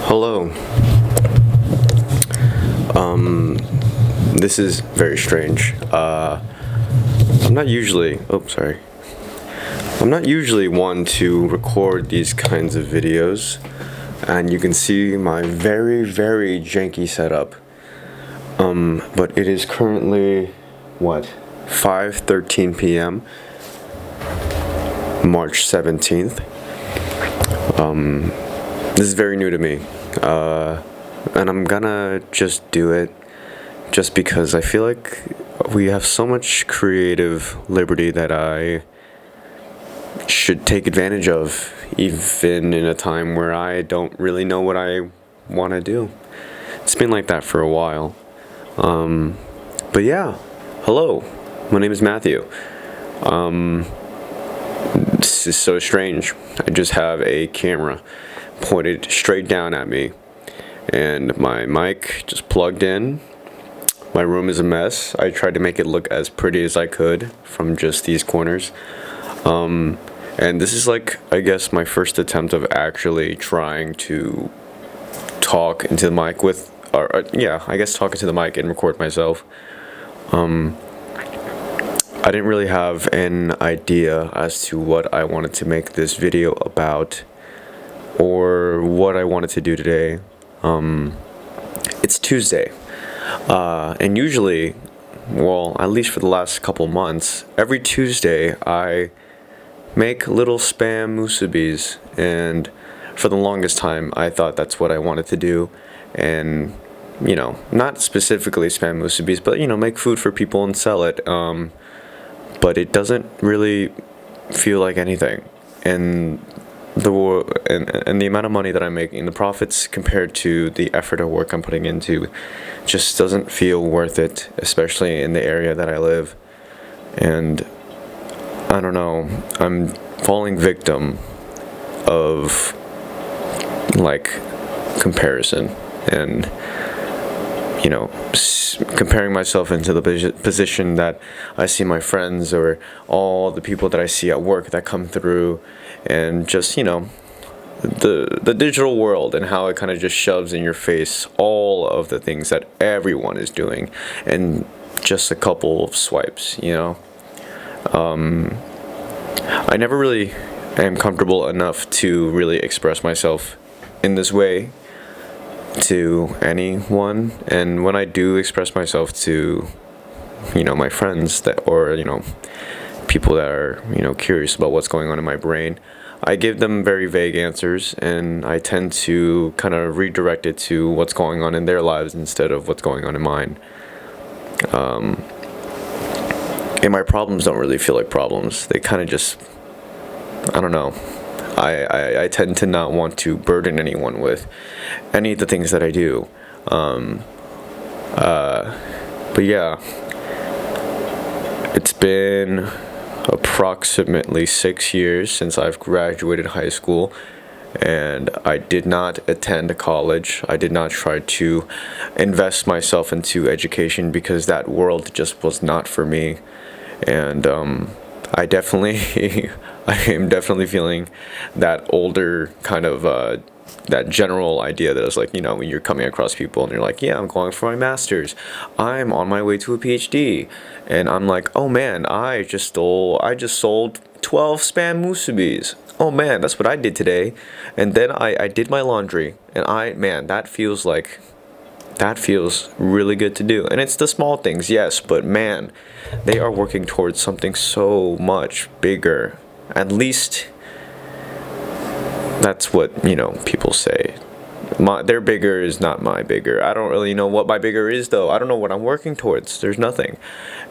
Hello. This is very strange. I'm not usually. Oh, sorry. I'm not usually one to record these kinds of videos, and you can see my very, very janky setup. But it is currently 5:13 p.m. March 17th. This is very new to me, and I'm gonna just do it just because I feel like we have so much creative liberty that I should take advantage of, even in a time where I don't really know what I want to do. It's been like that for a while. But yeah, hello, my name is Matthew. This is so strange. I just have a camera pointed straight down at me, and my mic just plugged in. My room is a mess. I tried to make it look as pretty as I could from just these corners. And this is I guess my first attempt of actually trying to talk into the mic talk into the mic and record myself. I didn't really have an idea as to what I wanted to make this video about or what I wanted to do today. It's Tuesday. And usually, at least for the last couple months, every Tuesday I make little spam musubis, and for the longest time I thought that's what I wanted to do, and not specifically spam musubis, but make food for people and sell it, but it doesn't really feel like anything, and the amount of money that I'm making, the profits compared to the effort of work I'm putting into, just doesn't feel worth it, especially in the area that I live. And I don't know, I'm falling victim of comparison, and comparing myself into the position that I see my friends or all the people that I see at work that come through, and just the digital world, and how it kind of just shoves in your face all of the things that everyone is doing and just a couple of swipes. I never really am comfortable enough to really express myself in this way to anyone, and when I do express myself to my friends or people that are curious about what's going on in my brain, I give them very vague answers, and I tend to kind of redirect it to what's going on in their lives instead of what's going on in mine. And my problems don't really feel like problems. They kind of just, I don't know. I tend to not want to burden anyone with any of the things that I do. But yeah, it's been approximately 6 years since I've graduated high school, and I did not attend college. I did not try to invest myself into education because that world just was not for me. And I am definitely feeling that older kind of that general idea that is when you're coming across people and you're like, yeah, I'm going for my master's, I'm on my way to a PhD, and I'm like, oh man, I just sold 12 spam musubis. Oh man, that's what I did today. And then I did my laundry, and that feels really good to do. And it's the small things, yes, but man, they are working towards something so much bigger. At least that's what people say. Their bigger is not my bigger. I don't really know what my bigger is, though. I don't know what I'm working towards. There's nothing.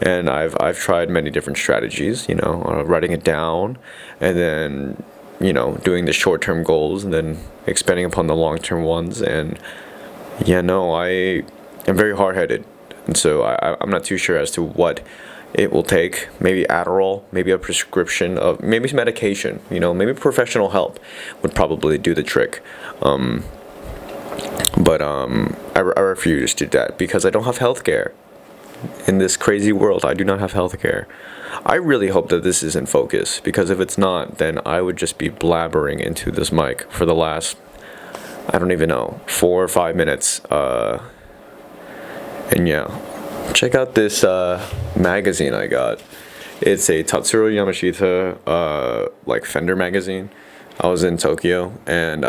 And I've tried many different strategies, writing it down, and then doing the short-term goals, and then expanding upon the long-term ones. And I am very hard-headed, and so I'm not too sure as to what it will take. Maybe Adderall, maybe a prescription of, maybe some medication, maybe professional help would probably do the trick. But I refuse to do that because I don't have healthcare. In this crazy world, I do not have healthcare. I really hope that this is in focus, because if it's not, then I would just be blabbering into this mic for the last I don't even know, 4 or 5 minutes. And yeah, check out this magazine I got. It's a Tatsuro Yamashita like Fender magazine. I was in Tokyo, and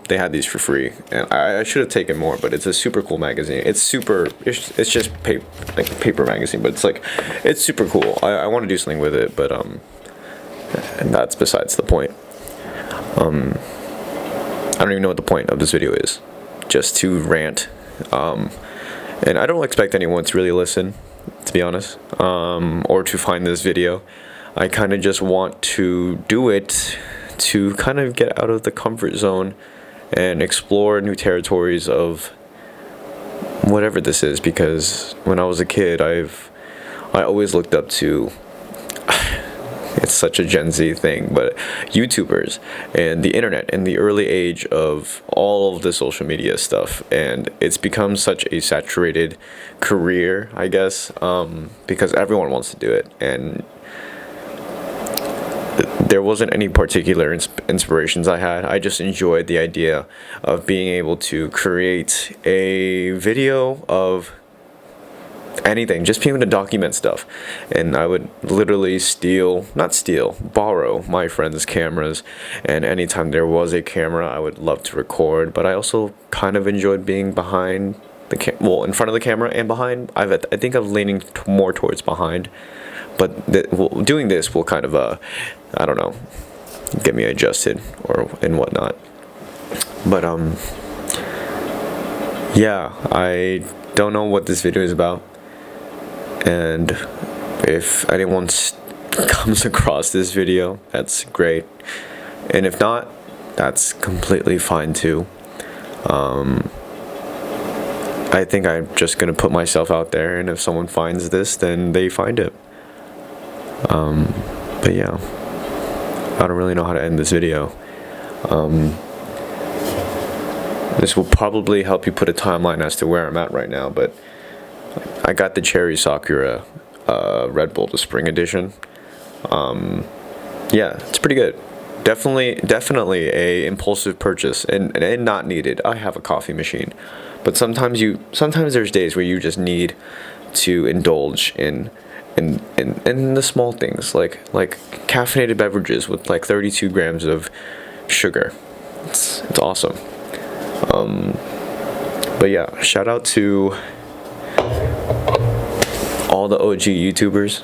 they had these for free, and I should have taken more, but it's a super cool magazine. It's just paper magazine, but it's super cool. I want to do something with it, but and that's besides the point. I don't even know what the point of this video is, just to rant. And I don't expect anyone to really listen, to be honest, or to find this video. I kind of just want to do it to kind of get out of the comfort zone and explore new territories of whatever this is, because when I was a kid, I always looked up to, it's such a Gen Z thing, but YouTubers and the internet and the early age of all of the social media stuff, and it's become such a saturated career, I guess, because everyone wants to do it, and there wasn't any particular inspirations I had. I just enjoyed the idea of being able to create a video of anything, just being able to document stuff. And I would literally borrow my friends' cameras, and anytime there was a camera, I would love to record. But I also kind of enjoyed being behind the in front of the camera and behind. I think I'm leaning more towards behind, but doing this will kind of I don't know, get me adjusted and whatnot. But yeah, I don't know what this video is about, and if anyone comes across this video, that's great, and if not, that's completely fine too. I think I'm just gonna put myself out there, and if someone finds this, then they find it. But yeah, I don't really know how to end this video. This will probably help you put a timeline as to where I'm at right now, but I got the Cherry Sakura Red Bull, the Spring Edition. Yeah, it's pretty good. Definitely a impulsive purchase, and not needed. I have a coffee machine, but sometimes there's days where you just need to indulge in the small things, like caffeinated beverages with like 32 grams of sugar. It's awesome. But yeah, shout out to all the OG YouTubers,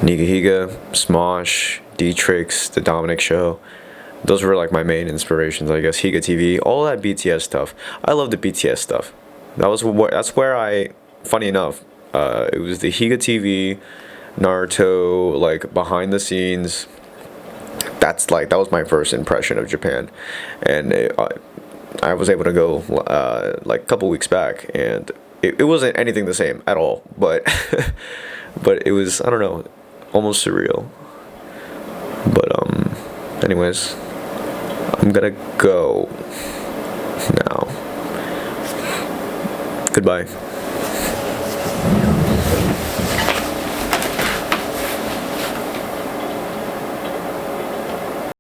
Nigahiga, Smosh, D-Trix, The Dominic Show. Those were like my main inspirations, I guess. Higa TV, all that BTS stuff. I love the BTS stuff. That's where I, funny enough, it was the Higa TV, Naruto, like behind the scenes. That was my first impression of Japan, and I was able to go like a couple weeks back, and it wasn't anything the same at all, but but it was, I don't know, almost surreal. But anyways, I'm gonna go now. Goodbye.